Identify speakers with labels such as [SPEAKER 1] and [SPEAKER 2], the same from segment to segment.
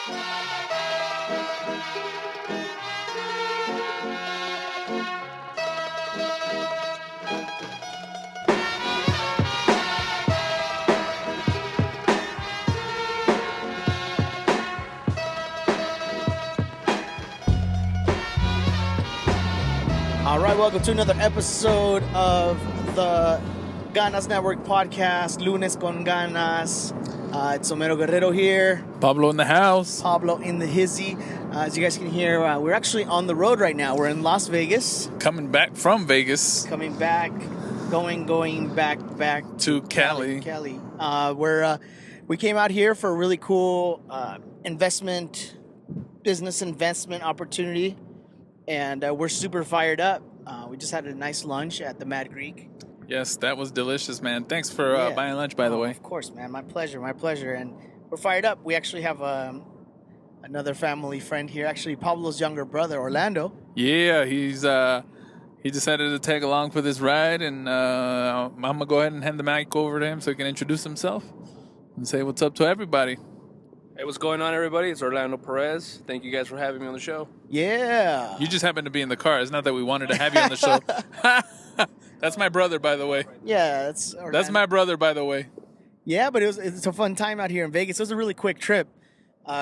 [SPEAKER 1] All right, welcome to another episode of the Ganas Network Podcast, Lunes con Ganas. It's Omero Guerrero here.
[SPEAKER 2] Pablo in the house.
[SPEAKER 1] Pablo in the hizzy. As you guys can hear, we're actually on the road right now. We're in Las Vegas.
[SPEAKER 2] Coming back from Vegas.
[SPEAKER 1] Coming back, going back
[SPEAKER 2] to Cali.
[SPEAKER 1] We came out here for a really cool business investment opportunity. And we're super fired up. We just had a nice lunch at the Mad Greek.
[SPEAKER 2] Yes, that was delicious, man. Thanks for buying lunch, by the way.
[SPEAKER 1] Of course, man. My pleasure. And we're fired up. We actually have another family friend here. Actually, Pablo's younger brother, Orlando.
[SPEAKER 2] Yeah, he decided to tag along for this ride. And I'm going to go ahead and hand the mic over to him so he can introduce himself and say what's up to everybody.
[SPEAKER 3] Hey, what's going on, everybody? It's Orlando Perez. Thank you guys for having me on the show.
[SPEAKER 1] Yeah.
[SPEAKER 2] You just happened to be in the car. It's not that we wanted to have you on the show. That's my brother, by the way.
[SPEAKER 1] Yeah,
[SPEAKER 2] that's my brother, by the way.
[SPEAKER 1] Yeah, but it's a fun time out here in Vegas. It was a really quick trip.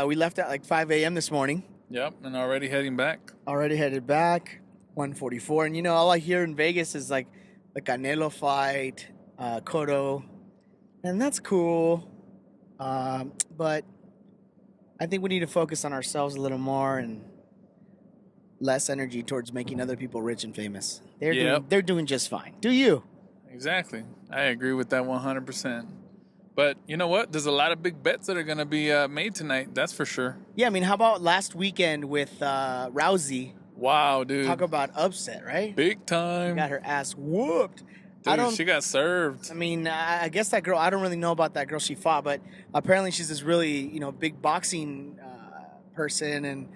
[SPEAKER 1] We left at like 5 a.m. this morning.
[SPEAKER 2] Yep, and already heading back.
[SPEAKER 1] Already headed back, 1:44. And, all I hear in Vegas is like the Canelo fight, Cotto. And that's cool. But I think we need to focus on ourselves a little more and less energy towards making other people rich and famous. They're doing just fine. Do you?
[SPEAKER 2] Exactly. I agree with that 100%. But you know what? There's a lot of big bets that are going to be made tonight. That's for sure.
[SPEAKER 1] Yeah, I mean, how about last weekend with Rousey?
[SPEAKER 2] Wow, dude.
[SPEAKER 1] Talk about upset, right?
[SPEAKER 2] Big time.
[SPEAKER 1] She got her ass whooped.
[SPEAKER 2] Dude, she got served.
[SPEAKER 1] I mean, I guess that girl, I don't really know about that girl she fought, but apparently she's this really, big boxing person, and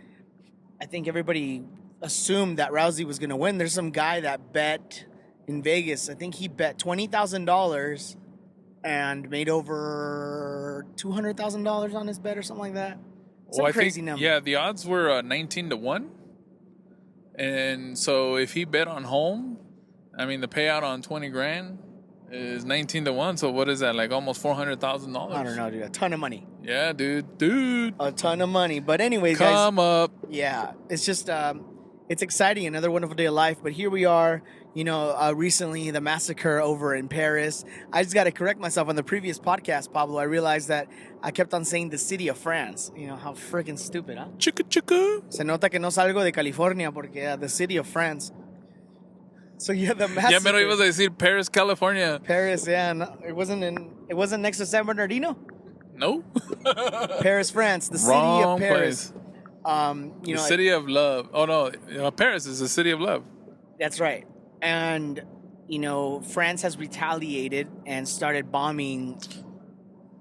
[SPEAKER 1] I think everybody assumed that Rousey was going to win. There's some guy that bet in Vegas. I think he bet $20,000 and made over $200,000 on his bet or something like that. Some crazy number.
[SPEAKER 2] Yeah, the odds were 19-1. And so if he bet on home, I mean, the payout on 20 grand is 19-1. So what is that? Like almost $400,000?
[SPEAKER 1] I don't know, dude. A ton of money.
[SPEAKER 2] Yeah, dude.
[SPEAKER 1] A ton of money. But anyways, guys.
[SPEAKER 2] Come up.
[SPEAKER 1] Yeah. It's just, it's exciting. Another wonderful day of life. But here we are, recently the massacre over in Perez. I just got to correct myself on the previous podcast, Pablo. I realized that I kept on saying the city of France. How freaking stupid, huh?
[SPEAKER 2] Chica.
[SPEAKER 1] Se nota que no salgo de California porque the city of France. So yeah, the massacre.
[SPEAKER 2] Yeah, pero ibas a decir Perez, California.
[SPEAKER 1] Perez, yeah. No, it wasn't next to San Bernardino?
[SPEAKER 2] No.
[SPEAKER 1] Paris, France. The
[SPEAKER 2] Wrong
[SPEAKER 1] city of Paris.
[SPEAKER 2] Place. The city of love. Oh, no. Paris is the city of love.
[SPEAKER 1] That's right. And, France has retaliated and started bombing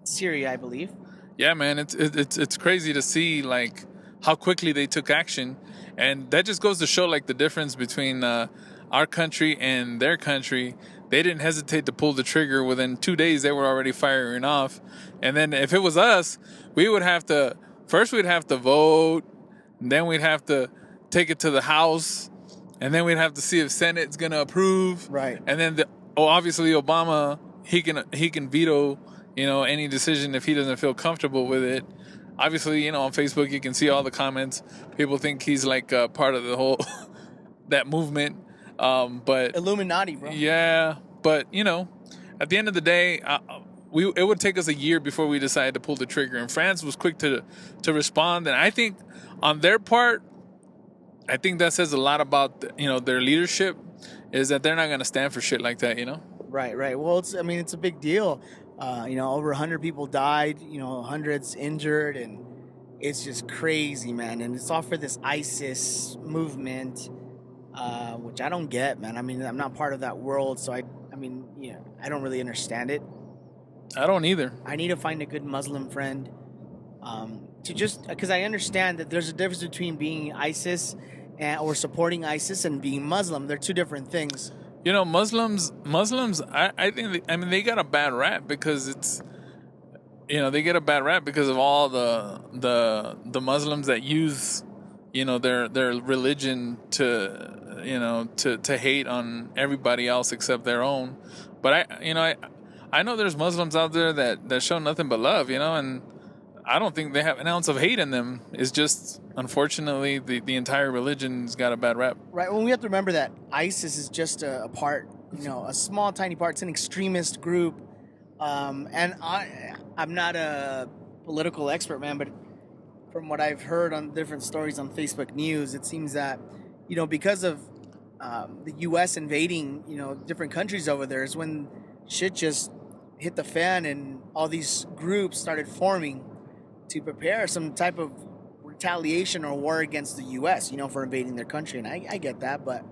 [SPEAKER 1] Syria, I believe.
[SPEAKER 2] Yeah, man. It's crazy to see, like, how quickly they took action. And that just goes to show, like, the difference between our country and their country. They didn't hesitate to pull the trigger. Within 2 days, they were already firing off. And then if it was us, we'd have to vote. And then we'd have to take it to the House. And then we'd have to see if Senate's going to approve.
[SPEAKER 1] Right.
[SPEAKER 2] And then, obviously, Obama, he can veto, any decision if he doesn't feel comfortable with it. Obviously, on Facebook, you can see all the comments. People think he's like part of the whole, that movement. But
[SPEAKER 1] Illuminati, bro.
[SPEAKER 2] Yeah. But, at the end of the day, it would take us a year before we decided to pull the trigger. And France was quick to respond. And I think on their part, I think that says a lot about, their leadership, is that they're not going to stand for shit like that,
[SPEAKER 1] Right. Well, it's a big deal. Over 100 people died, hundreds injured, and it's just crazy, man. And it's all for this ISIS movement, which I don't get, man. I mean, I'm not part of that world, so I don't really understand it.
[SPEAKER 2] I don't either.
[SPEAKER 1] I need to find a good Muslim friend, because I understand that there's a difference between being ISIS or supporting ISIS and being Muslim. They're two different things.
[SPEAKER 2] Muslims, I think, they got a bad rap because they get a bad rap because of all the Muslims that use, their religion to hate on everybody else except their own. But I know there's Muslims out there that show nothing but love, and I don't think they have an ounce of hate in them. It's just, unfortunately, the entire religion's got a bad rap.
[SPEAKER 1] Right. Well, we have to remember that ISIS is just a part, a small, tiny part. It's an extremist group. And I'm not a political expert, man, but from what I've heard on different stories on Facebook News, it seems that, because of the U.S. invading, different countries over there is when shit just hit the fan and all these groups started forming to prepare some type of retaliation or war against the U.S., for invading their country. And I get that, but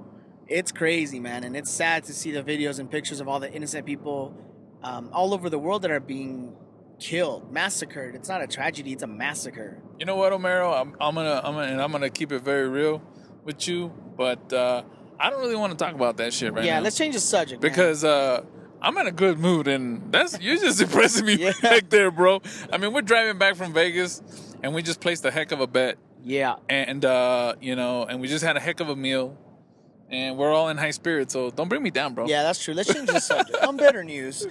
[SPEAKER 1] it's crazy, man. And it's sad to see the videos and pictures of all the innocent people all over the world that are being killed, massacred. It's not a tragedy; it's a massacre. You know
[SPEAKER 2] what, Omero? I'm gonna keep it very real with you, but I don't really want to talk about that shit right now.
[SPEAKER 1] Yeah, let's change the subject
[SPEAKER 2] because I'm in a good mood, and you're just impressing me back there, bro. I mean, we're driving back from Vegas, and we just placed a heck of a bet.
[SPEAKER 1] Yeah,
[SPEAKER 2] and and we just had a heck of a meal. And we're all in high spirits, so don't bring me down, bro.
[SPEAKER 1] Yeah, that's true. Let's change the subject. On better news.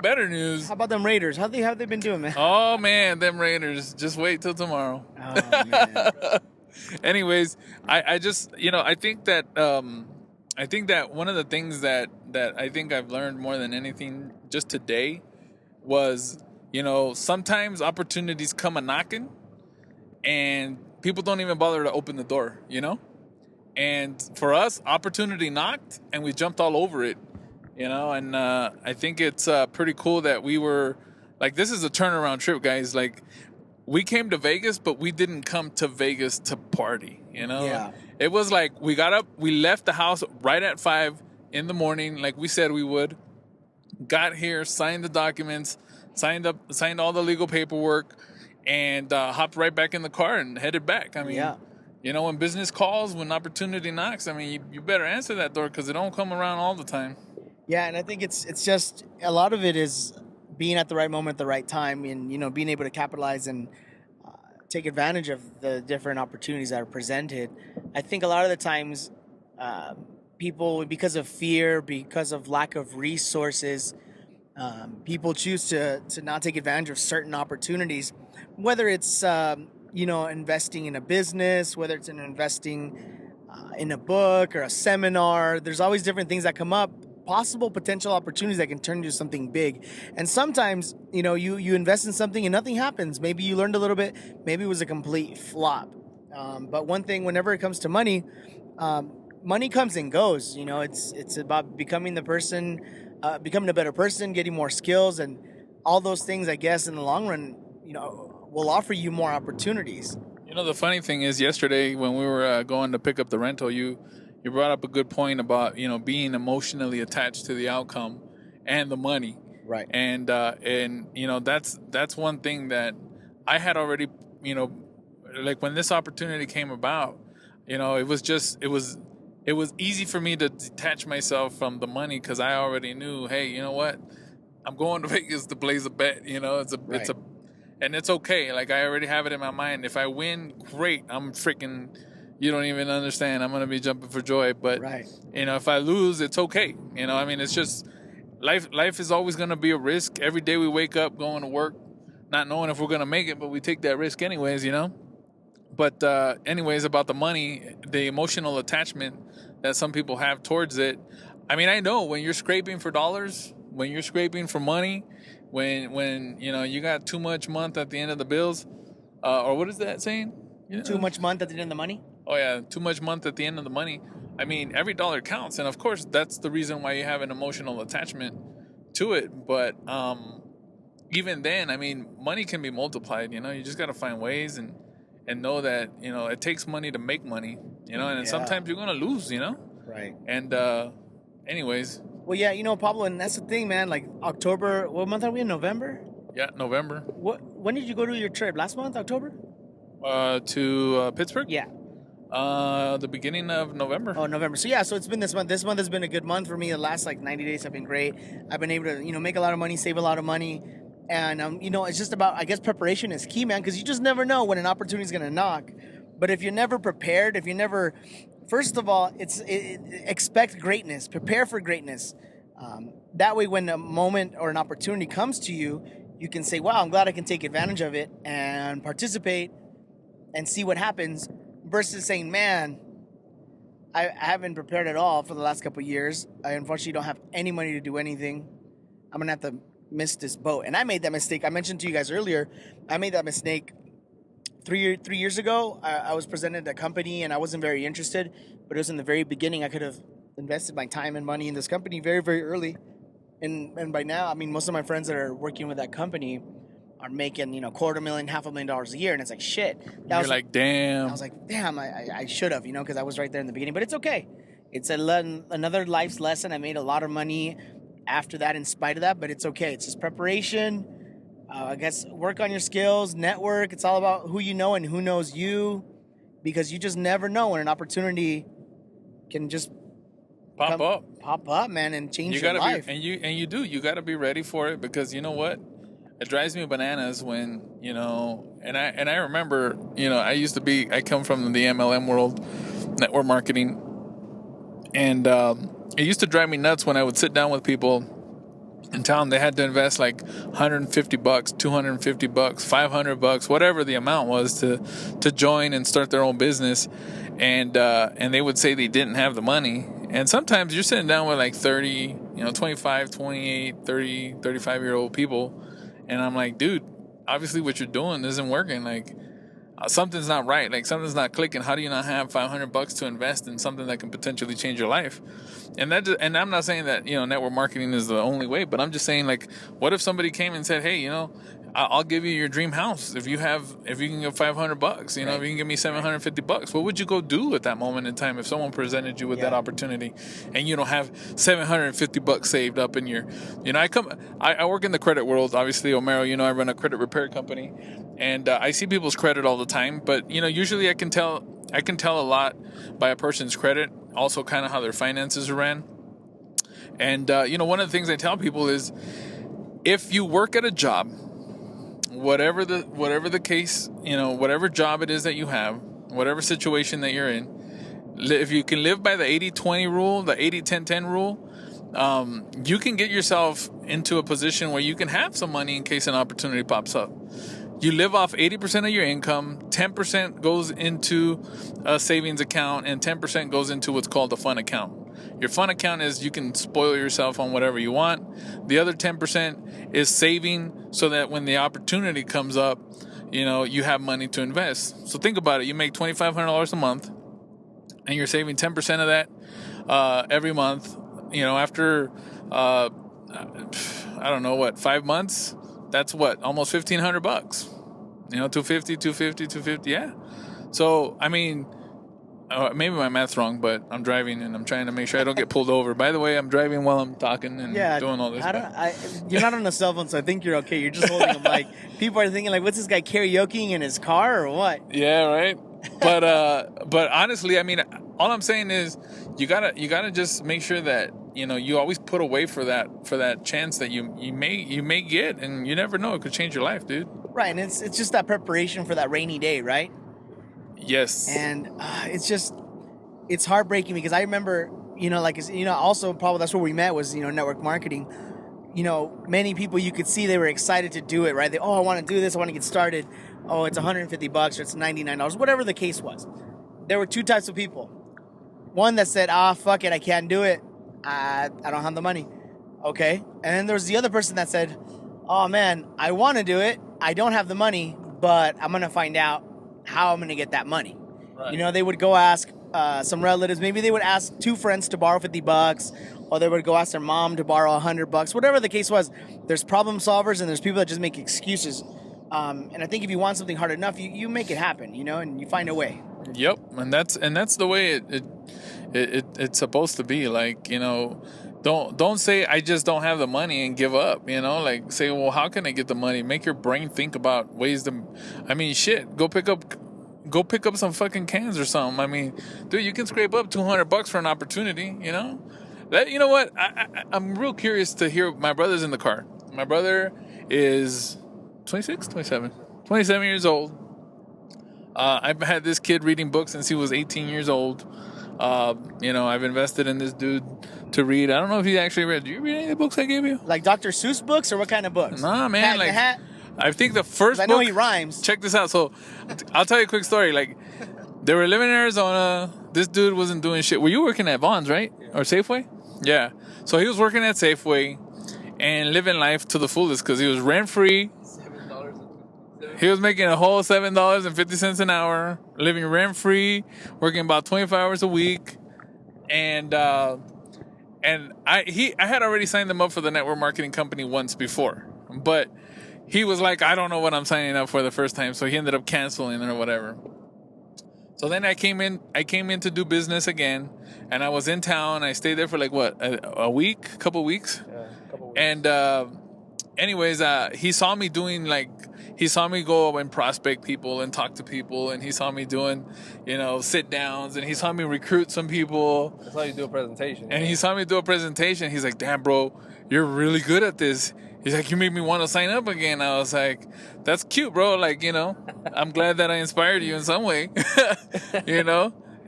[SPEAKER 2] Better news.
[SPEAKER 1] How about them Raiders? How have they been doing, man?
[SPEAKER 2] Oh, man, them Raiders. Just wait till tomorrow.
[SPEAKER 1] Oh, man.
[SPEAKER 2] Anyways, I just, I think that one of the things that I think I've learned more than anything just today was, sometimes opportunities come a-knocking and people don't even bother to open the door, And for us, opportunity knocked, and we jumped all over it, And I think it's pretty cool that we were, this is a turnaround trip, guys. We came to Vegas, but we didn't come to Vegas to party,
[SPEAKER 1] Yeah.
[SPEAKER 2] It was we got up, we left the house right at 5 in the morning, like we said we would. Got here, signed the documents, signed all the legal paperwork, and hopped right back in the car and headed back. I mean.
[SPEAKER 1] Yeah.
[SPEAKER 2] When business calls, when opportunity knocks, I mean, you better answer that door because it don't come around all the time.
[SPEAKER 1] Yeah, and I think it's just a lot of it is being at the right moment at the right time and, being able to capitalize and take advantage of the different opportunities that are presented. I think a lot of the times people, because of fear, because of lack of resources, people choose to not take advantage of certain opportunities, whether it's investing in a business, whether it's investing in a book or a seminar. There's always different things that come up, possible potential opportunities that can turn into something big. And sometimes, you invest in something and nothing happens. Maybe you learned a little bit, maybe it was a complete flop. But one thing, whenever it comes to money, money comes and goes. It's about becoming a better person, getting more skills, and all those things, I guess, in the long run, will offer you more opportunities.
[SPEAKER 2] The funny thing is, yesterday when we were going to pick up the rental, you brought up a good point about being emotionally attached to the outcome and the money.
[SPEAKER 1] Right.
[SPEAKER 2] And that's one thing that I had already, when this opportunity came about, it was easy for me to detach myself from the money because I already knew, hey, you know what, I'm going to Vegas to place a bet. And it's okay. I already have it in my mind. If I win, great. I'm freaking, you don't even understand. I'm going to be jumping for joy. But,
[SPEAKER 1] right.
[SPEAKER 2] If I lose, it's okay. It's just, life is always going to be a risk. Every day we wake up going to work, not knowing if we're going to make it, but we take that risk anyways, But anyways, about the money, the emotional attachment that some people have towards it. I mean, I know when you're scraping for dollars, when you're scraping for money, when you got too much month at the end of the bills, or what is that saying?
[SPEAKER 1] Too much month at the end of the money?
[SPEAKER 2] Oh, yeah, too much month at the end of the money. I mean, every dollar counts. And, of course, that's the reason why you have an emotional attachment to it. But even then, I mean, money can be multiplied, You just got to find ways and know that, it takes money to make money, and sometimes you're going to lose,
[SPEAKER 1] Right.
[SPEAKER 2] And anyways.
[SPEAKER 1] Well, yeah, Pablo, and that's the thing, man. October, what month are we in? November?
[SPEAKER 2] Yeah, November.
[SPEAKER 1] When did you go to your trip? Last month, October?
[SPEAKER 2] To Pittsburgh?
[SPEAKER 1] Yeah.
[SPEAKER 2] The beginning of November.
[SPEAKER 1] Oh, November. So it's been this month. This month has been a good month for me. The last 90 days have been great. I've been able to, make a lot of money, save a lot of money. And it's just about, I guess, preparation is key, man, because you just never know when an opportunity is going to knock. But if you're never prepared, first of all, expect greatness, prepare for greatness. That way, when a moment or an opportunity comes to you, you can say, wow, I'm glad I can take advantage of it and participate and see what happens, versus saying, man, I haven't prepared at all for the last couple of years. I unfortunately don't have any money to do anything. I'm going to have to miss this boat. And I made that mistake. I mentioned to you guys earlier, I made that mistake 3 years ago. I was presented a company and I wasn't very interested, but it was in the very beginning. I could have invested my time and money in this company very, very early. And by now, I mean, most of my friends that are working with that company are making, $250,000, $500,000 a year. And it's like, shit.
[SPEAKER 2] You're like, damn.
[SPEAKER 1] I was like, damn, I should have, because I was right there in the beginning. But it's okay. It's another life's lesson. I made a lot of money after that in spite of that, but it's okay. It's just preparation. I guess work on your skills, network. It's all about who you know and who knows you, because you just never know when an opportunity can just pop up, man, and change your life.
[SPEAKER 2] You got to be ready for it, because you know what? It drives me bananas when, and I remember, I come from the MLM world, network marketing, and it used to drive me nuts when I would sit down with people and tell them they had to invest like $150, $250, $500, whatever the amount was to join and start their own business. And they would say they didn't have the money. And sometimes you're sitting down with like 30, 25, 28, 30, 35-year-old people. And I'm like, dude, obviously what you're doing isn't working. Like, something's not right. Like, something's not clicking. How do you not have $500 to invest in something that can potentially change your life? And I'm not saying that, network marketing is the only way, but I'm just saying, like, what if somebody came and said, hey, I'll give you your dream house if you can get $500,
[SPEAKER 1] right.
[SPEAKER 2] If you can give me $750, what would you go do at that moment in time if someone presented you with that opportunity and you don't have $750 saved up in your, I work in the credit world, obviously, Omero, I run a credit repair company, and I see people's credit all the time, but usually I can tell a lot by a person's credit, also kind of how their finances are ran. And one of the things I tell people is, if you work at a job, whatever the case, whatever job it is that you have, whatever situation that you're in, if you can live by the 80-20 rule, the 80-10-10 rule, you can get yourself into a position where you can have some money in case an opportunity pops up. You live off 80% of your income, 10% goes into a savings account, and 10% goes into what's called a fun account. Your fun account is you can spoil yourself on whatever you want. The other 10% is saving so that when the opportunity comes up, you have money to invest. So think about it. You make $2,500 a month, and you're saving 10% of that every month. After, I don't know, 5 months? That's almost $1,500. 250, yeah. So, I mean, maybe my math's wrong, but I'm driving and I'm trying to make sure I don't get pulled over. By the way, I'm driving while I'm talking and doing all this.
[SPEAKER 1] You're not on a cell phone, so I think you're okay. You're just holding a mic. People are thinking, like, what's this guy karaokeing in his car or what?
[SPEAKER 2] Yeah, right. But honestly, I mean, all I'm saying is you gotta just make sure that you always put away for that chance that you may get, and you never know, it could change your life, dude.
[SPEAKER 1] Right, and it's just that preparation for that rainy day, right?
[SPEAKER 2] Yes.
[SPEAKER 1] And it's heartbreaking, because I remember, also probably that's where we met was, network marketing. Many people, you could see they were excited to do it, right? I want to do this, I want to get started. Oh, it's $150 or it's $99, whatever the case was. There were two types of people. One that said, fuck it, I can't do it. I don't have the money. Okay. And then there was the other person that said, oh man, I want to do it. I don't have the money, but I'm going to find out how I'm going to get that money. Right. They would go ask some relatives. Maybe they would ask two friends to borrow $50, or they would go ask their mom to borrow $100. Whatever the case was, there's problem solvers and there's people that just make excuses. And I think if you want something hard enough, you make it happen, and you find a way.
[SPEAKER 2] Yep, and that's the way it's supposed to be. Like, don't say I just don't have the money and give up. Like, say, well, how can I get the money? Make your brain think about ways to. I mean, shit, go pick up some fucking cans or something. I mean, dude, you can scrape up $200 for an opportunity. You know what? I'm real curious to hear. My brother's in the car. My brother is 26, 27. 27 years old. I've had this kid reading books since he was 18 years old. I've invested in this dude to read. I don't know if he actually read. Do you read any of the books I gave you?
[SPEAKER 1] Like Dr. Seuss books, or what kind of books?
[SPEAKER 2] Nah, man.
[SPEAKER 1] Cat in
[SPEAKER 2] like
[SPEAKER 1] the Hat?
[SPEAKER 2] I think the first book.
[SPEAKER 1] I know he rhymes.
[SPEAKER 2] Check this out. So, I'll tell you a quick story. Like, they were living in Arizona. This dude wasn't doing shit. Were you working at Vons, right? Yeah. Or Safeway? Yeah. So he was working at Safeway and living life to the fullest because he was rent free. He was making a whole $7.50 an hour, living rent free, working about 25 hours a week, and I had already signed him up for the network marketing company once before, but he was like, I don't know what I'm signing up for the first time, so he ended up canceling or whatever. So then I came in to do business again, and I was in town. I stayed there for like a week, couple weeks.
[SPEAKER 3] Yeah, a couple weeks.
[SPEAKER 2] And anyways, he saw me go and prospect people and talk to people, and he saw me doing, sit downs, and he saw me recruit some people.
[SPEAKER 3] I saw you do a presentation.
[SPEAKER 2] And he saw me do a presentation. He's like, damn, bro, you're really good at this. He's like, you made me want to sign up again. I was like, that's cute, bro. Like, I'm glad that I inspired you in some way,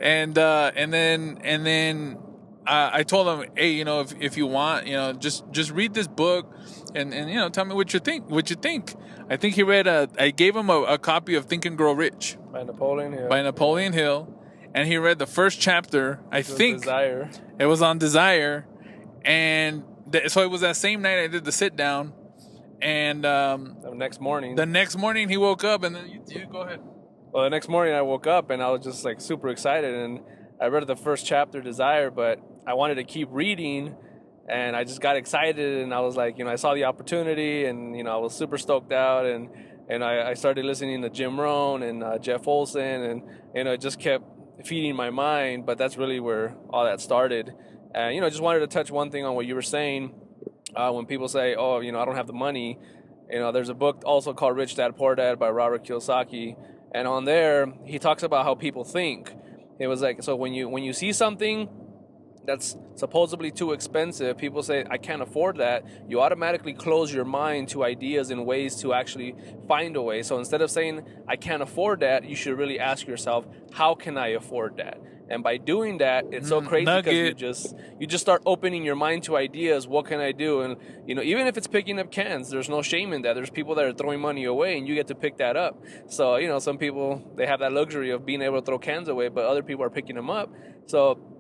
[SPEAKER 2] And then I told him, hey, if you want, just read this book and tell me what you think. I think he read I gave him a copy of Think and Grow Rich
[SPEAKER 3] by Napoleon Hill.
[SPEAKER 2] And he read the first chapter. I think
[SPEAKER 3] Desire.
[SPEAKER 2] It was on desire, and so it was that same night I did the sit down, and
[SPEAKER 3] the next morning
[SPEAKER 2] he woke up, and then you go ahead.
[SPEAKER 3] Well, the next morning I woke up and I was just like super excited, and I read the first chapter, Desire, but I wanted to keep reading, and I just got excited, and I was like, I saw the opportunity, and I was super stoked out, and I started listening to Jim Rohn and Jeff Olson, and it just kept feeding my mind. But that's really where all that started. And just wanted to touch one thing on what you were saying. When people say, "Oh, I don't have the money," there's a book also called Rich Dad Poor Dad by Robert Kiyosaki, and on there he talks about how people think. It was like, so when you see something that's supposedly too expensive, people say, I can't afford that. You automatically close your mind to ideas and ways to actually find a way. So instead of saying, I can't afford that, you should really ask yourself, how can I afford that? And by doing that, it's so crazy because you just start opening your mind to ideas. What can I do? And even if it's picking up cans, there's no shame in that. There's people that are throwing money away, and you get to pick that up. So some people, they have that luxury of being able to throw cans away, but other people are picking them up. So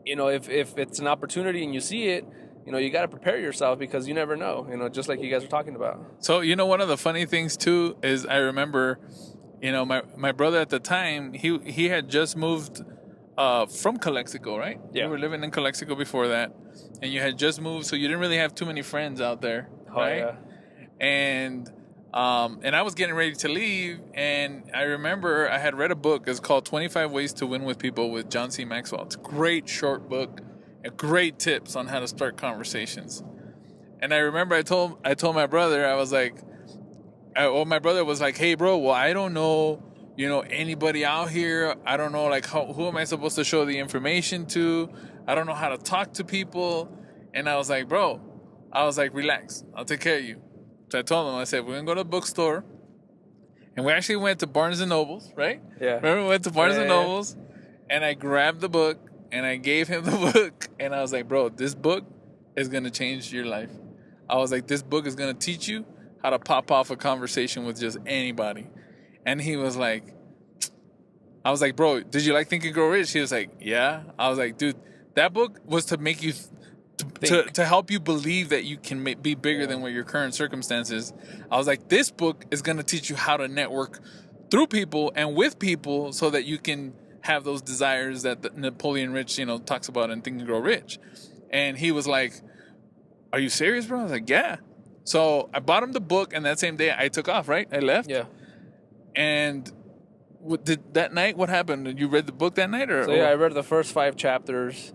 [SPEAKER 3] if it's an opportunity and you see it, you got to prepare yourself because you never know. Just like you guys are talking about.
[SPEAKER 2] So one of the funny things too is I remember, my brother at the time, he had just moved from Calexico, right?
[SPEAKER 3] Yeah.
[SPEAKER 2] You were living in Calexico before that, and you had just moved, so you didn't really have too many friends out there, right?
[SPEAKER 3] Yeah.
[SPEAKER 2] And I was getting ready to leave, and I remember I had read a book. It's called 25 Ways to Win with People with John C. Maxwell. It's a great short book, and great tips on how to start conversations. And I remember I told my brother, I was like, my brother was like, hey, bro, well, I don't know, anybody out here. I don't know, like, who am I supposed to show the information to? I don't know how to talk to people. And I was like, bro, relax. I'll take care of you. So I told him, I said, we're going to go to the bookstore. And we actually went to Barnes & Nobles, right?
[SPEAKER 3] Yeah.
[SPEAKER 2] Remember, we went to Barnes & Nobles, and I grabbed the book, and I gave him the book. And I was like, bro, this book is going to change your life. I was like, this book is going to teach you how to pop off a conversation with just anybody. And he was like, I was like, bro, did you like Think and Grow Rich? He was like, yeah. I was like, dude, that book was to make you, to help you believe that you can be bigger than what your current circumstances. I was like, this book is going to teach you how to network through people and with people so that you can have those desires that Napoleon Rich, talks about in Think and Grow Rich. And he was like, are you serious, bro? I was like, yeah. So I bought him the book, and that same day I took off, right? I left.
[SPEAKER 3] Yeah.
[SPEAKER 2] And that night, what happened? You read the book that night?
[SPEAKER 3] So, I read the first 5 chapters.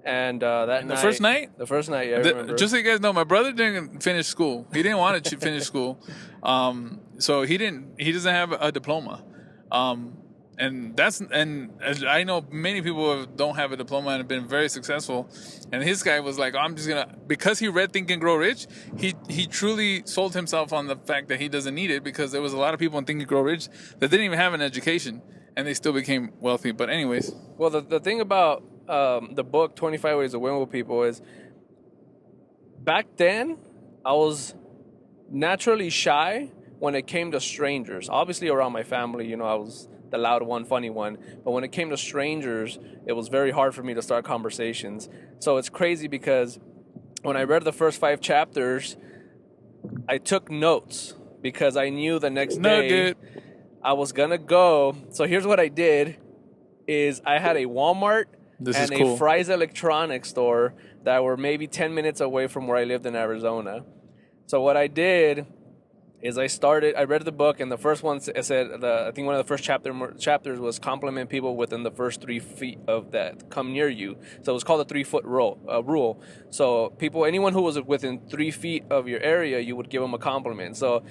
[SPEAKER 3] And
[SPEAKER 2] the first night?
[SPEAKER 3] The first night, yeah, I remember.
[SPEAKER 2] Just so you guys know, my brother didn't finish school. He didn't want to finish school. So he doesn't have a diploma. I know many people don't have a diploma and have been very successful. And his guy was like, I'm just gonna, because he read Think and Grow Rich, he truly sold himself on the fact that he doesn't need it, because there was a lot of people in Think and Grow Rich that didn't even have an education and they still became wealthy. But anyways,
[SPEAKER 3] well, the thing about the book 25 Ways to Win with People is, back then I was naturally shy when it came to strangers. Obviously around my family, I was the loud one, funny one. But when it came to strangers, it was very hard for me to start conversations. So it's crazy because when I read the first 5 chapters, I took notes because I knew the next day I was going to go. So here's what I did is I had a Walmart and a Fry's electronics store that were maybe 10 minutes away from where I lived in Arizona. So what I did is I read the book, and the first one said, I think one of the first chapters was compliment people within the first 3 feet of that come near you. So it was called the 3-foot rule. So anyone who was within 3 feet of your area, you would give them a compliment. So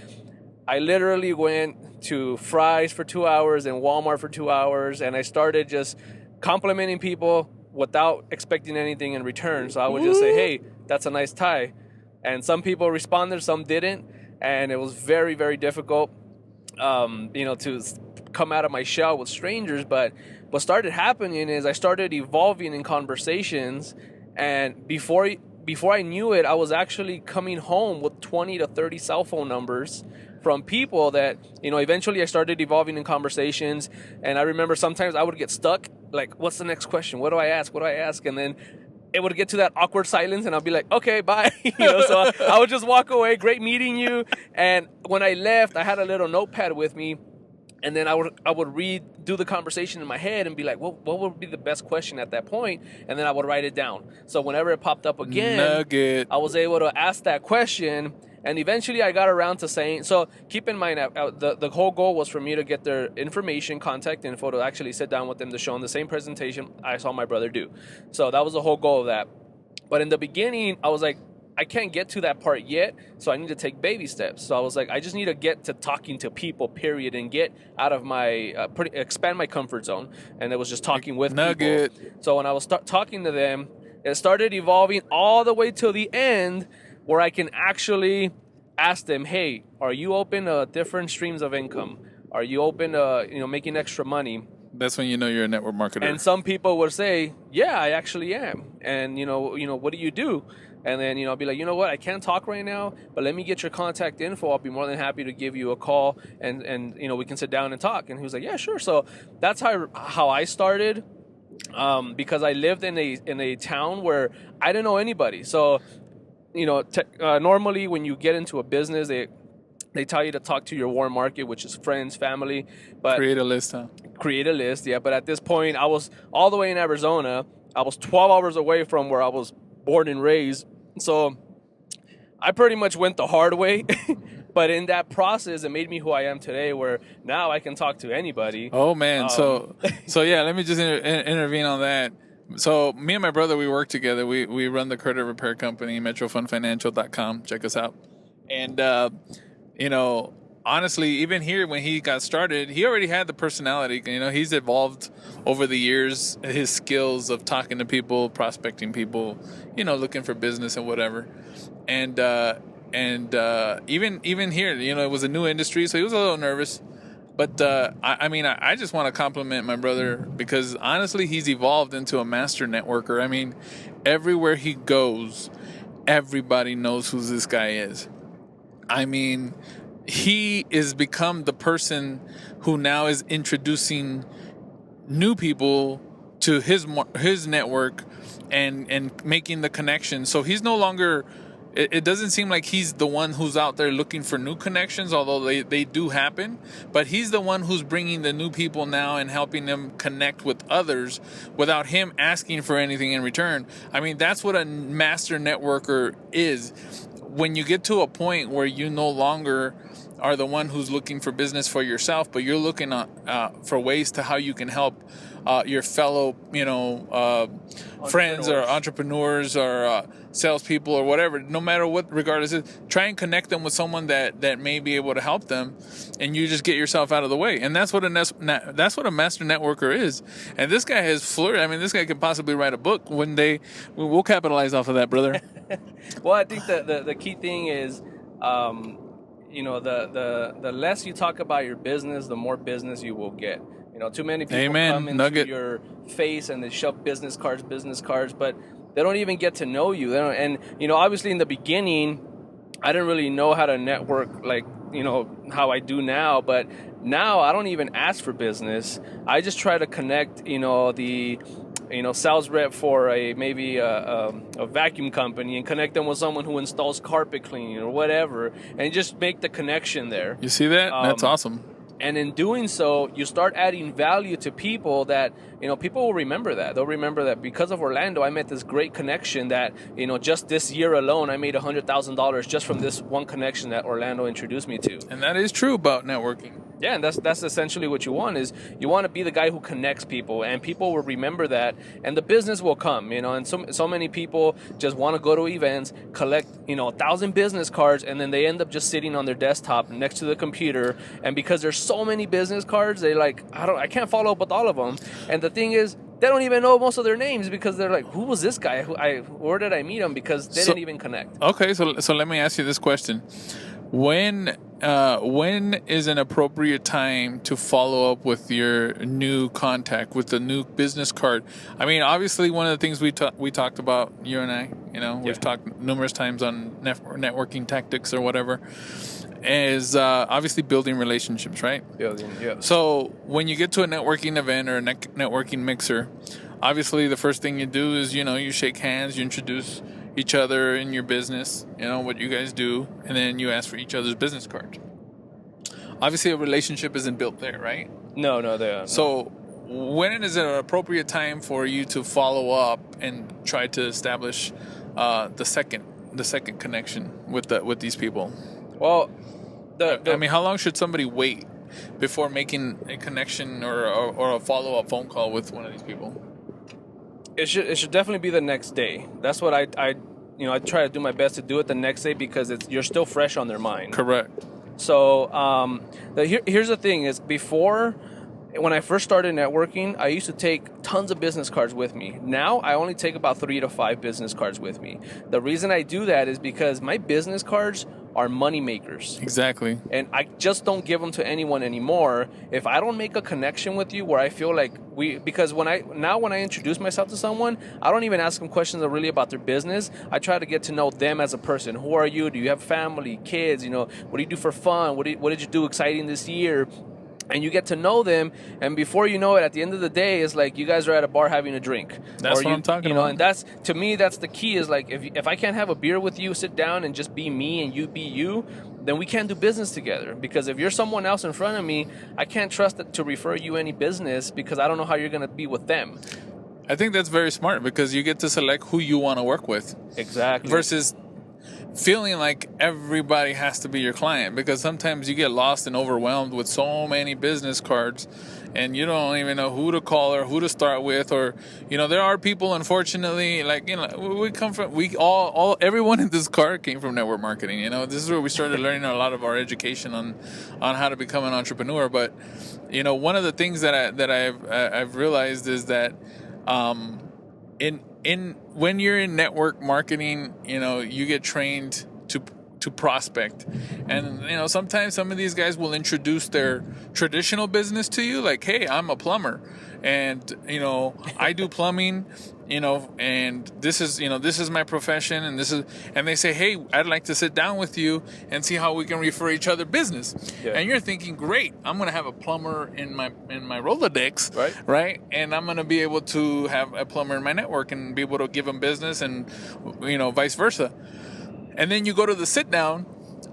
[SPEAKER 3] I literally went to Fry's for 2 hours and Walmart for 2 hours, and I started just complimenting people without expecting anything in return. So I would just say, hey, that's a nice tie. And some people responded, some didn't. And it was very, very difficult, to come out of my shell with strangers. But what started happening is I started evolving in conversations. And before I knew it, I was actually coming home with 20 to 30 cell phone numbers from people that, eventually I started evolving in conversations. And I remember sometimes I would get stuck. Like, what's the next question? What do I ask? And then it would get to that awkward silence, and I'll be like, okay, bye. So I would just walk away. Great meeting you. And when I left, I had a little notepad with me, and then I would do the conversation in my head and be like, what would be the best question at that point? And then I would write it down. So whenever it popped up again, I was able to ask that question. And eventually I got around to saying, so keep in mind, the whole goal was for me to get their information, contact info, to actually sit down with them to show them the same presentation I saw my brother do. So that was the whole goal of that. But in the beginning, I was like, I can't get to that part yet, so I need to take baby steps. So I was like, I just need to get to talking to people, period, and get out of my, expand my comfort zone. And it was just talking with people. So when I was talking to them, it started evolving all the way to the end, where I can actually ask them, hey, are you open to different streams of income? Are you open to, making extra money?
[SPEAKER 2] That's when you know you're a network marketer.
[SPEAKER 3] And some people would say, yeah, I actually am. And, what do you do? And then, I'll be like, you know what, I can't talk right now, but let me get your contact info. I'll be more than happy to give you a call and we can sit down and talk. And he was like, yeah, sure. So that's how I started. Because I lived in a town where I didn't know anybody. So, normally when you get into a business, they tell you to talk to your warm market, which is friends, family. But
[SPEAKER 2] create a list, huh?
[SPEAKER 3] Create a list, yeah. But at this point, I was all the way in Arizona. I was 12 hours away from where I was born and raised. So I pretty much went the hard way. But in that process, it made me who I am today, where now I can talk to anybody.
[SPEAKER 2] Oh, man. So yeah, let me just intervene on that. So me and my brother, we work together. We run the credit repair company, Metrofundfinancial.com. Check us out. And, honestly, even here when he got started, he already had the personality. He's evolved over the years, his skills of talking to people, prospecting people, looking for business and whatever. And even here, it was a new industry, so he was a little nervous. But, I just want to compliment my brother because, honestly, he's evolved into a master networker. I mean, everywhere he goes, everybody knows who this guy is. I mean, he has become the person who now is introducing new people to his network and making the connection. So he's no longer... It doesn't seem like he's the one who's out there looking for new connections, although they do happen. But he's the one who's bringing the new people now and helping them connect with others without him asking for anything in return. I mean, that's what a master networker is. When you get to a point where you no longer are the one who's looking for business for yourself, but you're looking for ways to how you can help your fellow, friends or entrepreneurs or salespeople or whatever, no matter what regard it is, try and connect them with someone that may be able to help them, and you just get yourself out of the way. And that's what a master networker is. And this guy has flourished. I mean, this guy could possibly write a book one day. We'll capitalize off of that, brother.
[SPEAKER 3] Well, I think the key thing is, the less you talk about your business, the more business you will get. Too many people come into your face and they shove business cards, but they don't even get to know you. Obviously in the beginning, I didn't really know how to network like, how I do now, but now I don't even ask for business. I just try to connect, the sales rep for maybe a vacuum company and connect them with someone who installs carpet cleaning or whatever, and just make the connection there.
[SPEAKER 2] You see that? That's awesome.
[SPEAKER 3] And in doing so, you start adding value to people that, people will remember that. They'll remember that because of Orlando, I met this great connection that, just this year alone, I made $100,000 just from this one connection that Orlando introduced me to.
[SPEAKER 2] And that is true about networking.
[SPEAKER 3] Yeah, and that's essentially what you want, is you want to be the guy who connects people, and people will remember that, and the business will come, and so many people just want to go to events, collect, 1,000 business cards, and then they end up just sitting on their desktop next to the computer, and because there's so many business cards, they I can't follow up with all of them, and the thing is, they don't even know most of their names because they're like, who was this guy? Where did I meet him? Because they didn't even connect.
[SPEAKER 2] Okay, so let me ask you this question. When is an appropriate time to follow up with your new contact, with the new business card? I mean, obviously, one of the things we talked about, you and I, we've talked numerous times on networking tactics or whatever, is obviously building relationships, right?
[SPEAKER 3] Building, yeah. So
[SPEAKER 2] when you get to a networking event or a networking mixer, obviously the first thing you do is, you shake hands, you introduce each other in your business, what you guys do, and then you ask for each other's business cards. Obviously, a relationship isn't built there, right?
[SPEAKER 3] No, they are.
[SPEAKER 2] So when is it an appropriate time for you to follow up and try to establish the second connection with these people?
[SPEAKER 3] Well,
[SPEAKER 2] how long should somebody wait before making a connection or a follow-up phone call with one of these people?
[SPEAKER 3] It should definitely be the next day. That's what I try to do my best to do it the next day, because you're still fresh on their mind.
[SPEAKER 2] Correct.
[SPEAKER 3] So here's the thing: is before, when I first started networking, I used to take tons of business cards with me. Now I only take about 3 to 5 business cards with me. The reason I do that is because my business cards are money makers.
[SPEAKER 2] Exactly.
[SPEAKER 3] And I just don't give them to anyone anymore if I don't make a connection with you where I feel like because when I introduce myself to someone, I don't even ask them questions really about their business. I try to get to know them as a person. Who are you? Do you have family, kids? What do you do for fun? What did you do exciting this year? And you get to know them, and before you know it, at the end of the day, it's like you guys are at a bar having a drink.
[SPEAKER 2] That's what I'm talking about.
[SPEAKER 3] And to me, that's the key. Is like if I can't have a beer with you, sit down and just be me and you be you, then we can't do business together. Because if you're someone else in front of me, I can't trust to refer you any business because I don't know how you're going to be with them.
[SPEAKER 2] I think that's very smart, because you get to select who you want to work with.
[SPEAKER 3] Exactly.
[SPEAKER 2] Versus feeling like everybody has to be your client, because sometimes you get lost and overwhelmed with so many business cards and you don't even know who to call or who to start with, or there are people, unfortunately, everyone in this car came from network marketing. This is where we started learning a lot of our education on how to become an entrepreneur. But one of the things that I've realized is that when you're in network marketing, you get trained to prospect, and sometimes some of these guys will introduce their traditional business to you, like, hey, I'm a plumber, and I do plumbing, and this is my profession, and they say, hey, I'd like to sit down with you and see how we can refer each other business. Yeah. And you're thinking, great, I'm going to have a plumber in my Rolodex, right? And I'm going to be able to have a plumber in my network and be able to give him business, and vice versa. And then you go to the sit down,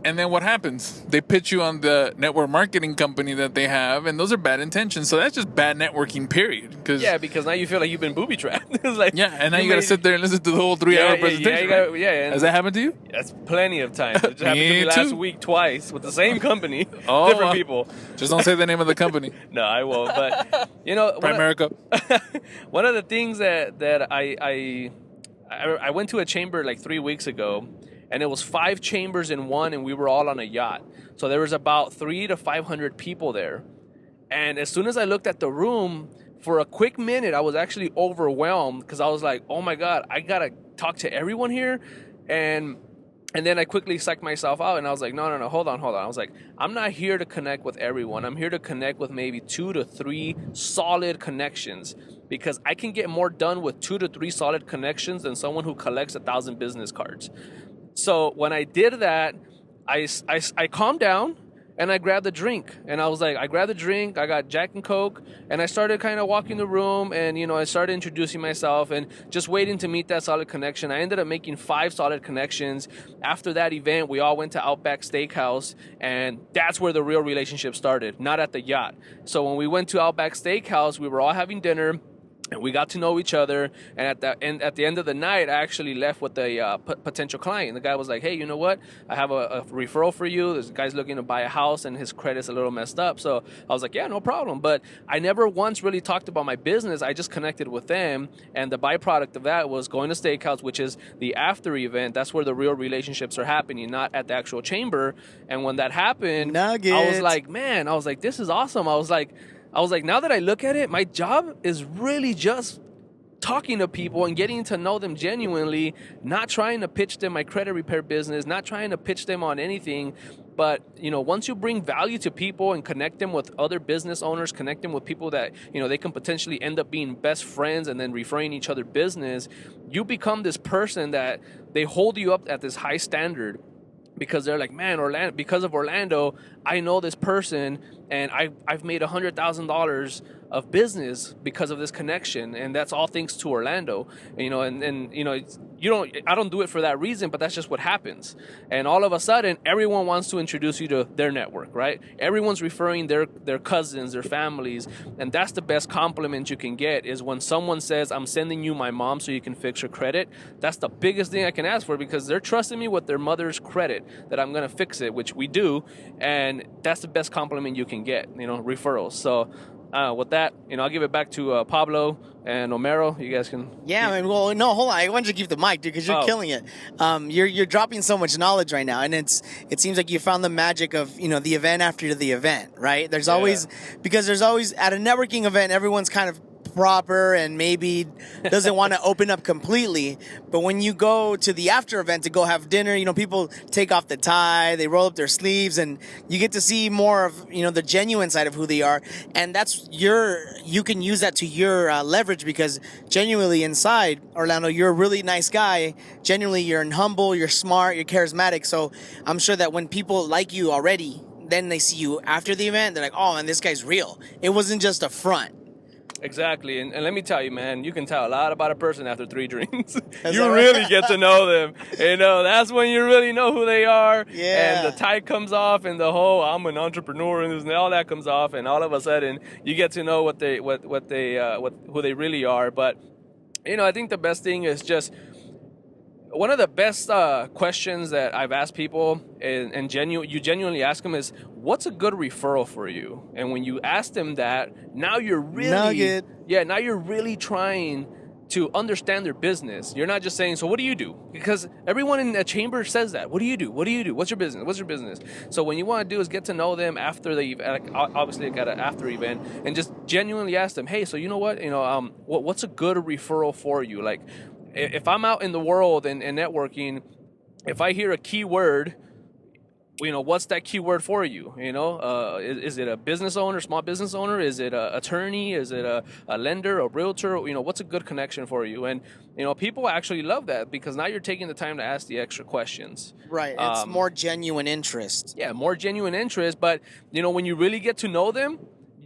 [SPEAKER 2] And then what happens? They pitch you on the network marketing company that they have, and those are bad intentions. So that's just bad networking, period.
[SPEAKER 3] Because now you feel like you've been booby trapped. It's like,
[SPEAKER 2] and now you got to sit there and listen to the whole 3-hour presentation. Has that happened to you?
[SPEAKER 3] That's plenty of times. It just happened to me last week twice with the same company, different people.
[SPEAKER 2] Just don't say the name of the company.
[SPEAKER 3] No, I won't. But
[SPEAKER 2] Primerica.
[SPEAKER 3] One of the things that I went to a chamber like 3 weeks ago. And it was 5 chambers in one, and we were all on a yacht. So there was about 300 to 500 people there. And as soon as I looked at the room, for a quick minute, I was actually overwhelmed because I was like, oh my God, I got to talk to everyone here. And then I quickly psyched myself out, and I was like, no, hold on. I was like, I'm not here to connect with everyone. I'm here to connect with maybe 2 to 3 solid connections, because I can get more done with 2 to 3 solid connections than someone who collects 1,000 business cards. So when I did that, I calmed down and I grabbed a drink. And I was like, I grabbed a drink, I got Jack and Coke, and I started kind of walking the room, and, I started introducing myself and just waiting to meet that solid connection. I ended up making 5 solid connections. After that event, we all went to Outback Steakhouse, and that's where the real relationship started, not at the yacht. So when we went to Outback Steakhouse, we were all having dinner, and we got to know each other. And at the end of the night, I actually left with a potential client. The guy was like, hey, you know what? I have a referral for you. This guy's looking to buy a house, and his credit's a little messed up. So I was like, yeah, no problem. But I never once really talked about my business. I just connected with them. And the byproduct of that was going to Steakhouse, which is the after event. That's where the real relationships are happening, not at the actual chamber. And when that happened, I was like, man, this is awesome. I was like, now that I look at it, my job is really just talking to people and getting to know them genuinely, not trying to pitch them my credit repair business, not trying to pitch them on anything. But, once you bring value to people and connect them with other business owners, connect them with people that, they can potentially end up being best friends and then referring each other business, you become this person that they hold you up at this high standard. Because they're like, man, because of Orlando, I know this person, and I've made $100,000 of business because of this connection, and that's all thanks to Orlando. I don't do it for that reason, but that's just what happens. And all of a sudden, everyone wants to introduce you to their network, right? Everyone's referring their cousins, their families, and that's the best compliment you can get, is when someone says, I'm sending you my mom so you can fix your credit. That's the biggest thing I can ask for, because they're trusting me with their mother's credit, that I'm going to fix it, which we do, and that's the best compliment you can get, referrals. So with that, I'll give it back to Pablo and Omero. You guys can.
[SPEAKER 1] Yeah, I mean, well, no, hold on. I wanted to keep the mic, dude, because you're killing it. You're dropping so much knowledge right now, and it seems like you found the magic of the event after the event, right? There's always at a networking event, everyone's kind of proper and maybe doesn't want to open up completely, but when you go to the after event to go have dinner, people take off the tie, they roll up their sleeves, and you get to see more of the genuine side of who they are, and that's you can use that to your leverage, because genuinely inside, Orlando, you're a really nice guy. Genuinely, you're humble, you're smart, you're charismatic. So I'm sure that when people like you already, then they see you after the event, they're like, oh man, this guy's real. It wasn't just a front.
[SPEAKER 3] Exactly. And let me tell you, man, you can tell a lot about a person after 3 drinks. You really get to know them. That's when you really know who they are.
[SPEAKER 1] Yeah.
[SPEAKER 3] And the tie comes off, and the whole I'm an entrepreneur and all that comes off, and all of a sudden you get to know who they really are. But I think the best thing is just one of the best questions that I've asked people, and you genuinely ask them, is, what's a good referral for you? And when you ask them that, now you're really now you're really trying to understand their business. You're not just saying, so what do you do? Because everyone in the chamber says that. What do you do? What do you do? What's your business? What's your business? So what you want to do is get to know them after the event, obviously got an after event, and just genuinely ask them, hey, so you know what? What's a good referral for you? Like, if I'm out in the world and networking, if I hear a keyword, what's that keyword for you? Is it a business owner, small business owner? Is it an attorney? Is it a lender, a realtor? What's a good connection for you? And, people actually love that, because now you're taking the time to ask the extra questions.
[SPEAKER 1] Right. It's more genuine interest.
[SPEAKER 3] Yeah, more genuine interest. But, when you really get to know them,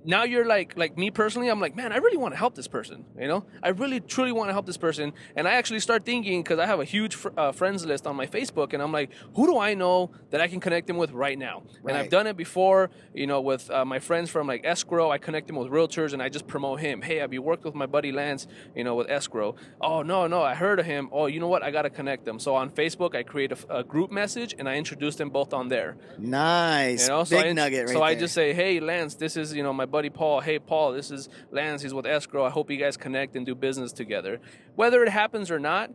[SPEAKER 3] now you're like me personally, I'm like, man, I really want to help this person, you know? I really, truly want to help this person. And I actually start thinking, because I have a huge friends list on my Facebook, and I'm like, who do I know that I can connect them with right now?
[SPEAKER 1] Right.
[SPEAKER 3] And I've done it before, you know, with my friends from like escrow. I connect them with realtors, and I just promote him. Hey, have you worked with my buddy Lance, you know, with escrow? Oh, no, I heard of him. Oh, you know what? I got to connect them. So on Facebook, I create a group message, and I introduce them both on there.
[SPEAKER 1] Nice.
[SPEAKER 3] You know,
[SPEAKER 1] Big nugget right
[SPEAKER 3] So I
[SPEAKER 1] there.
[SPEAKER 3] just say, hey, Lance, this is, you know, my buddy Paul. Hey, Paul, this is Lance. He's with escrow. I hope you guys connect and do business together. Whether it happens or not,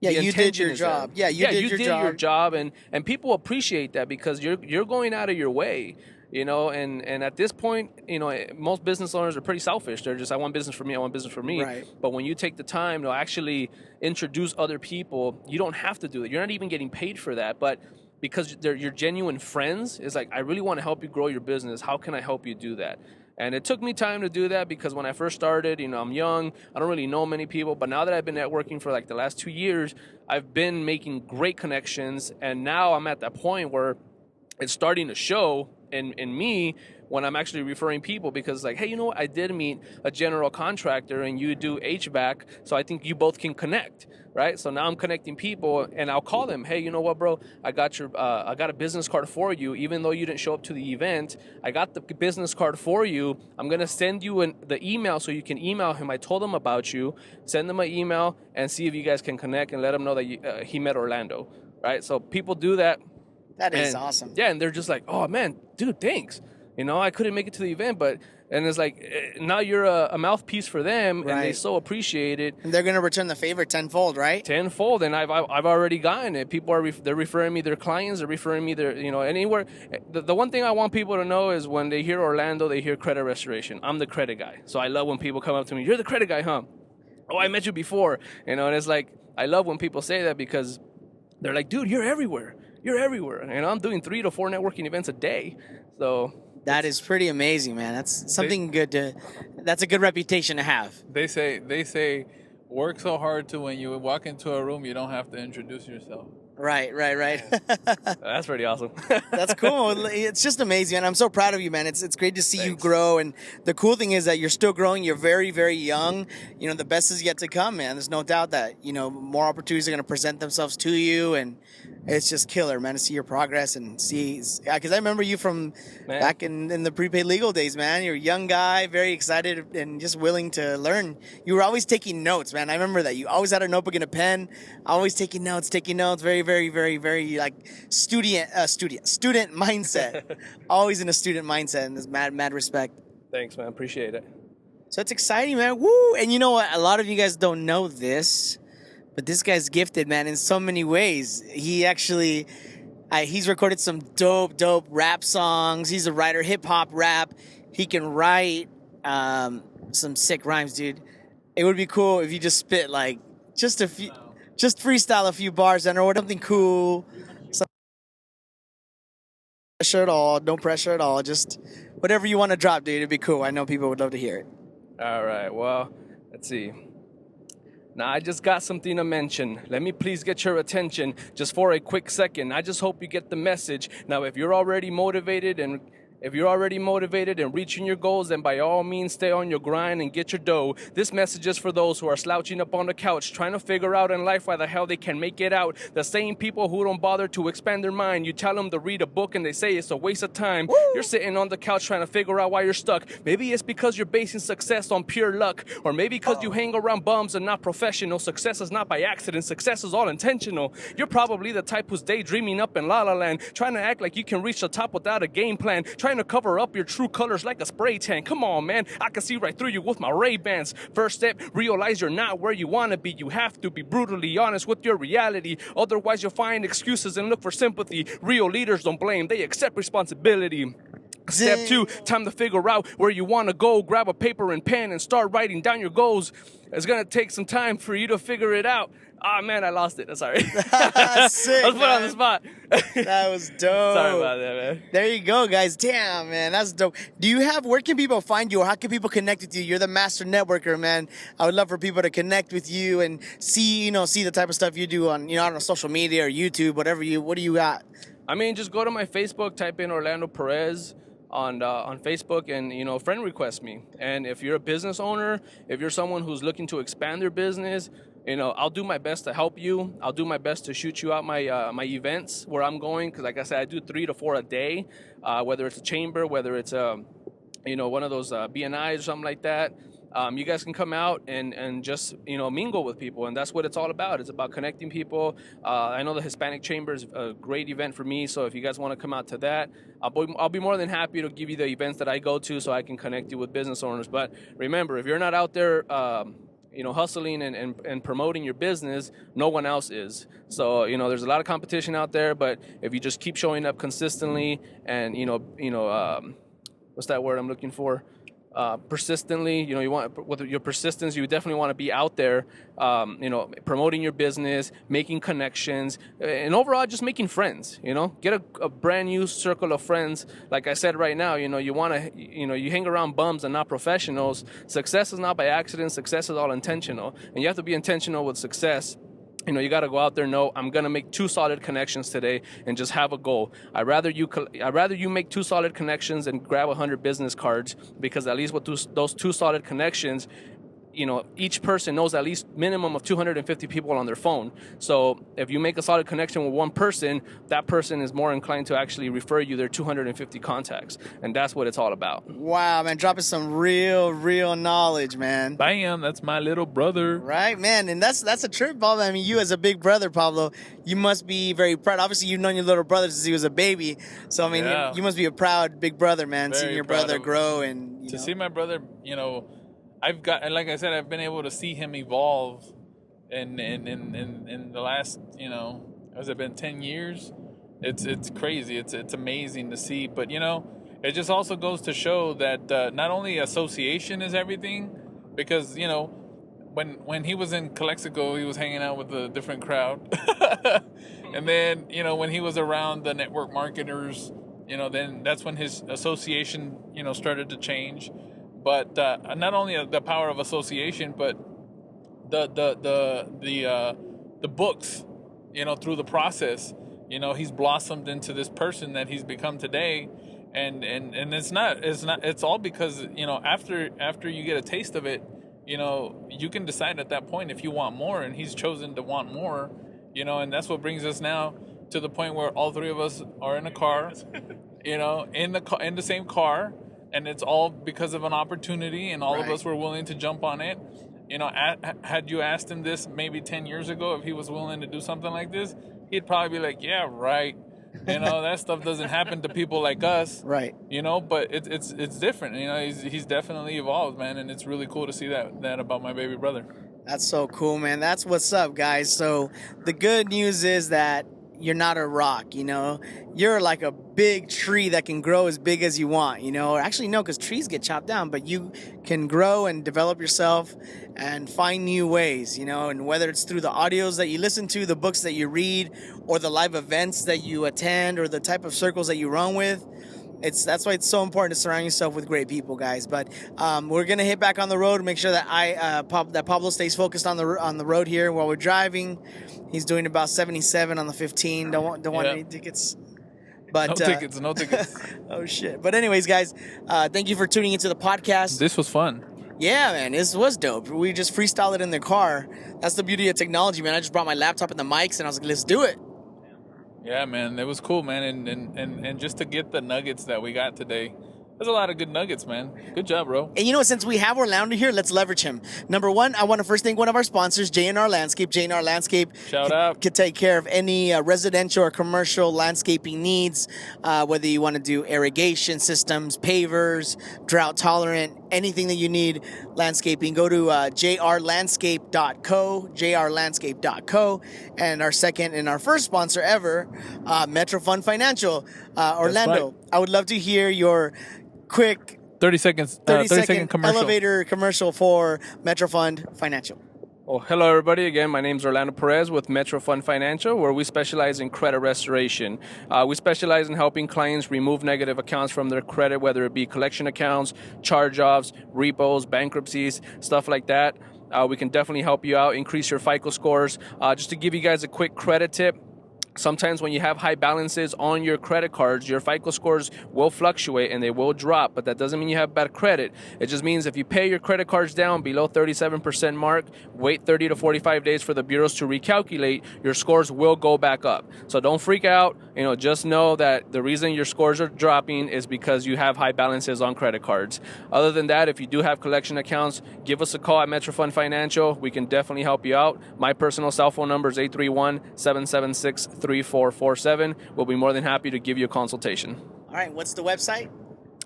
[SPEAKER 1] Yeah,
[SPEAKER 3] the
[SPEAKER 1] you did
[SPEAKER 3] intention
[SPEAKER 1] your
[SPEAKER 3] is there.
[SPEAKER 1] job. Yeah, you did your
[SPEAKER 3] job, and people appreciate that because you're going out of your way, you know. And at this point, you know, most business owners are pretty selfish. They're just, I want business for me. I want business for me.
[SPEAKER 1] Right.
[SPEAKER 3] But when you take the time to actually introduce other people, you don't have to do it. You're not even getting paid for that, but because they're your genuine friends, it's like, I really want to help you grow your business. How can I help you do that? And it took me time to do that because when I first started, you know, I'm young, I don't really know many people, but now that I've been networking for like the last 2 years, I've been making great connections, and now I'm at that point where it's starting to show in me when I'm actually referring people, because like, hey, you know what, I did meet a general contractor and you do HVAC, so I think you both can connect, right? So now I'm connecting people, and I'll call them, hey, you know what, bro, I got a business card for you. Even though you didn't show up to the event, I got the business card for you. I'm gonna send you the email so you can email him. I told him about you. Send him an email and see if you guys can connect, and let him know that he met Orlando, right? So people do that.
[SPEAKER 1] That is
[SPEAKER 3] And,
[SPEAKER 1] awesome.
[SPEAKER 3] yeah, and they're just like, oh man, dude, thanks. You know, I couldn't make it to the event, and it's like, now you're a mouthpiece for them, and they
[SPEAKER 1] Right.
[SPEAKER 3] so appreciate it.
[SPEAKER 1] And they're gonna return the favor tenfold, right?
[SPEAKER 3] Tenfold, and I've already gotten it. People are they're referring me their clients, they're referring me their, you know, anywhere. The one thing I want people to know is when they hear Orlando, they hear credit restoration. I'm the credit guy, so I love when people come up to me. You're the credit guy, huh? Oh, I met you before, you know. And it's like, I love when people say that because they're like, dude, you're everywhere. You're everywhere. And I'm doing 3 to 4 networking events a day, so.
[SPEAKER 1] That is pretty amazing, man. That's something good to. That's a good reputation to have.
[SPEAKER 2] They say, work so hard to when you walk into a room, you don't have to introduce yourself.
[SPEAKER 1] Right.
[SPEAKER 3] That's pretty awesome.
[SPEAKER 1] That's cool. It's just amazing, and I'm so proud of you, man. It's great to see you grow, and the cool thing is that you're still growing. You're very, very young. You know, the best is yet to come, man. There's no doubt that, you know, more opportunities are going to present themselves to you, and it's just killer, man, to see your progress and see. Because I remember you from back in the prepaid legal days, man. You're a young guy, very excited, and just willing to learn. You were always taking notes, man. I remember that. You always had a notebook and a pen, always taking notes. Very, very, very, very like student mindset. Always in a student mindset, and there's mad respect.
[SPEAKER 3] Thanks, man. Appreciate it.
[SPEAKER 1] So it's exciting, man. Woo! And you know what? A lot of you guys don't know this, but this guy's gifted, man, in so many ways. He actually, he's recorded some dope rap songs. He's a writer, hip hop rap. He can write some sick rhymes, dude. It would be cool if you just spit like just a few. Just freestyle a few bars and or something cool. No pressure at all. Just whatever you want to drop, dude. It'd be cool. I know people would love to hear it.
[SPEAKER 3] All right. Well, let's see. Now, I just got something to mention. Let me please get your attention just for a quick second. I just hope you get the message. Now, if you're already motivated and reaching your goals, then by all means stay on your grind and get your dough. This message is for those who are slouching up on the couch, trying to figure out in life why the hell they can make it out. The same people who don't bother to expand their mind. You tell them to read a book and they say it's a waste of time. Woo! You're sitting on the couch trying to figure out why you're stuck. Maybe it's because you're basing success on pure luck. Or maybe because you hang around bums and not professional. Success is not by accident. Success is all intentional. You're probably the type who's daydreaming up in La La Land, trying to act like you can reach the top without a game plan, trying to cover up your true colors like a spray tan. Come on, man, I can see right through you with my Ray-Bans. First step, realize you're not where you want to be. You have to be brutally honest with your reality. Otherwise, you'll find excuses and look for sympathy. Real leaders don't blame, they accept responsibility. Step 2, time to figure out where you want to go. Grab a paper and pen and start writing down your goals. It's going to take some time for you to figure it out. Ah, man, I lost it. I'm sorry.
[SPEAKER 1] Sick,
[SPEAKER 3] I was put on the spot.
[SPEAKER 1] That was dope.
[SPEAKER 3] Sorry about that, man.
[SPEAKER 1] There you go, guys. Damn, man, that's dope. Where can people find you, or how can people connect with you? You're the master networker, man. I would love for people to connect with you and see the type of stuff you do on, I don't know, social media or YouTube, what do you got?
[SPEAKER 3] I mean, just go to my Facebook, type in Orlando Perez. on Facebook and, friend request me. And if you're a business owner, if you're someone who's looking to expand their business, I'll do my best to help you. I'll do my best to shoot you out my events where I'm going, because like I said, I do 3 to 4 a day, whether it's a chamber, whether it's one of those BNIs or something like that. You guys can come out and just mingle with people, and that's what it's all about. It's about connecting people. I know the Hispanic Chamber is a great event for me, so if you guys want to come out to that, I'll be more than happy to give you the events that I go to, so I can connect you with business owners. But remember, if you're not out there hustling and promoting your business, no one else is. So, there's a lot of competition out there, but if you just keep showing up consistently and, what's that word I'm looking for? Persistently, you want, with your persistence, you definitely want to be out there, promoting your business, making connections, and overall just making friends. Get a brand new circle of friends. Like I said, right now, you want to, you hang around bums and not professionals. Success is not by accident. Success is all intentional, and you have to be intentional with success. You got to go out there and know, I'm going to make 2 solid connections today and just have a goal. I'd rather you make 2 solid connections and grab 100 business cards, because at least with those 2 solid connections, each person knows at least minimum of 250 people on their phone. So if you make a solid connection with one person, that person is more inclined to actually refer you their 250 contacts. And that's what it's all about.
[SPEAKER 1] Wow, man, dropping some real knowledge, man.
[SPEAKER 2] Bam, that's my little brother.
[SPEAKER 1] Right, man, and that's a trip, Pablo. I mean, you as a big brother, Pablo, you must be very proud. Obviously, you've known your little brother since he was a baby. So, I mean, you must be a proud big brother, man,
[SPEAKER 2] Very
[SPEAKER 1] seeing your brother grow. And
[SPEAKER 2] to see my brother, like I said, I've been able to see him evolve in the last, has it been 10 years? It's crazy. It's amazing to see. But, it just also goes to show that not only association is everything, because, when he was in Calexico, he was hanging out with a different crowd. And then, when he was around the network marketers, then that's when his association, started to change. But not only the power of association, but the books, through the process, he's blossomed into this person that he's become today, and it's all because after you get a taste of it, you can decide at that point if you want more, and he's chosen to want more, and that's what brings us now to the point where all 3 of us are in a car, in the same car. And it's all because of an opportunity, and all of us were willing to jump on it. Had you asked him this maybe 10 years ago, if he was willing to do something like this, he'd probably be like, yeah, right. That stuff doesn't happen to people like us.
[SPEAKER 1] Right.
[SPEAKER 2] But it's different. He's definitely evolved, man. And it's really cool to see that about my baby brother.
[SPEAKER 1] That's so cool, man. That's what's up, guys. So the good news is that you're not a rock, you're like a big tree that can grow as big as you want, actually no, because trees get chopped down, but you can grow and develop yourself and find new ways, and whether it's through the audios that you listen to, the books that you read, or the live events that you attend, or the type of circles that you run with. That's why it's so important to surround yourself with great people, guys. But we're gonna hit back on the road, make sure that that Pablo stays focused on the road here while we're driving. He's doing about 77 on the 15. Don't want any tickets. But
[SPEAKER 2] no tickets.
[SPEAKER 1] Oh shit! But anyways, guys, thank you for tuning into the podcast.
[SPEAKER 2] This was fun.
[SPEAKER 1] Yeah, man, this was dope. We just freestyled it in the car. That's the beauty of technology, man. I just brought my laptop and the mics, and I was like, let's do it.
[SPEAKER 2] Yeah, man, it was cool, man, and just to get the nuggets that we got today. There's a lot of good nuggets, man. Good job, bro.
[SPEAKER 1] And since we have Orlando here, let's leverage him. Number one, I want to first thank one of our sponsors, J&R Landscape. J&R Landscape
[SPEAKER 2] Shout out.
[SPEAKER 1] Could take care of any residential or commercial landscaping needs, whether you want to do irrigation systems, pavers, drought tolerant, anything that you need landscaping. Go to jrlandscape.co, jrlandscape.co. And our second and our first sponsor ever, Metrofund Financial. Orlando,
[SPEAKER 2] right.
[SPEAKER 1] I would love to hear your quick
[SPEAKER 2] 30 second commercial.
[SPEAKER 1] Elevator commercial for Metrofund Financial.
[SPEAKER 3] Well, hello everybody. Again, my name is Orlando Perez with Metrofund Financial, where we specialize in credit restoration. We specialize in helping clients remove negative accounts from their credit, whether it be collection accounts, charge-offs, repos, bankruptcies, stuff like that. We can definitely help you out, increase your FICO scores. Just to give you guys a quick credit tip, Sometimes when you have high balances on your credit cards, your FICO scores will fluctuate and they will drop, but that doesn't mean you have bad credit. It just means if you pay your credit cards down below 37% mark, wait 30 to 45 days for the bureaus to recalculate, your scores will go back up. So don't freak out. Just know that the reason your scores are dropping is because you have high balances on credit cards. Other than that, if you do have collection accounts, give us a call at Metrofund Financial. We can definitely help you out. My personal cell phone number is 831-776-3447. We'll be more than happy to give you a consultation.
[SPEAKER 1] All right, what's the website?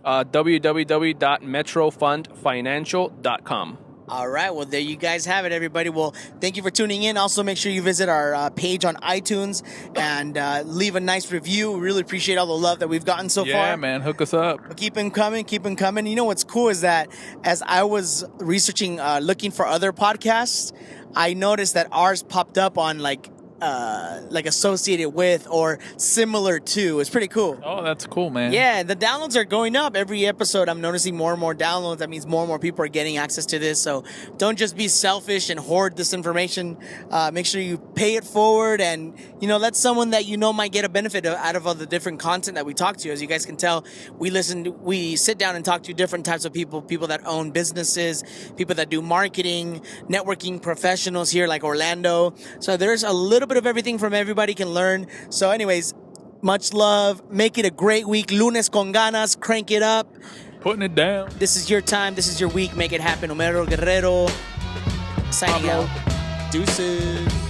[SPEAKER 3] www.metrofundfinancial.com.
[SPEAKER 1] All right, well, there you guys have it, everybody. Well, thank you for tuning in. Also, make sure you visit our page on iTunes and leave a nice review. We really appreciate all the love that we've gotten so far.
[SPEAKER 2] Yeah, man, hook us up.
[SPEAKER 1] But keep them coming, keep them coming. You know what's cool is that as I was researching, looking for other podcasts, I noticed that ours popped up on like associated with or similar to. It's pretty cool.
[SPEAKER 2] Oh, that's cool, man.
[SPEAKER 1] Yeah, the downloads are going up every episode. I'm noticing more and more downloads. That means more and more people are getting access to this. So don't just be selfish and hoard this information. Make sure you pay it forward and, let someone that might get a benefit out of all the different content that we talk to. As you guys can tell, we sit down and talk to different types of people that own businesses, people that do marketing, networking professionals here like Orlando. So there's a little bit of everything from everybody can learn. So anyways, much love. Make it a great week. Lunes con ganas. Crank it up.
[SPEAKER 2] Putting it down.
[SPEAKER 1] This is your time. This is your week. Make it happen. Omero Guerrero signing
[SPEAKER 2] Pablo.
[SPEAKER 1] out. Deuces.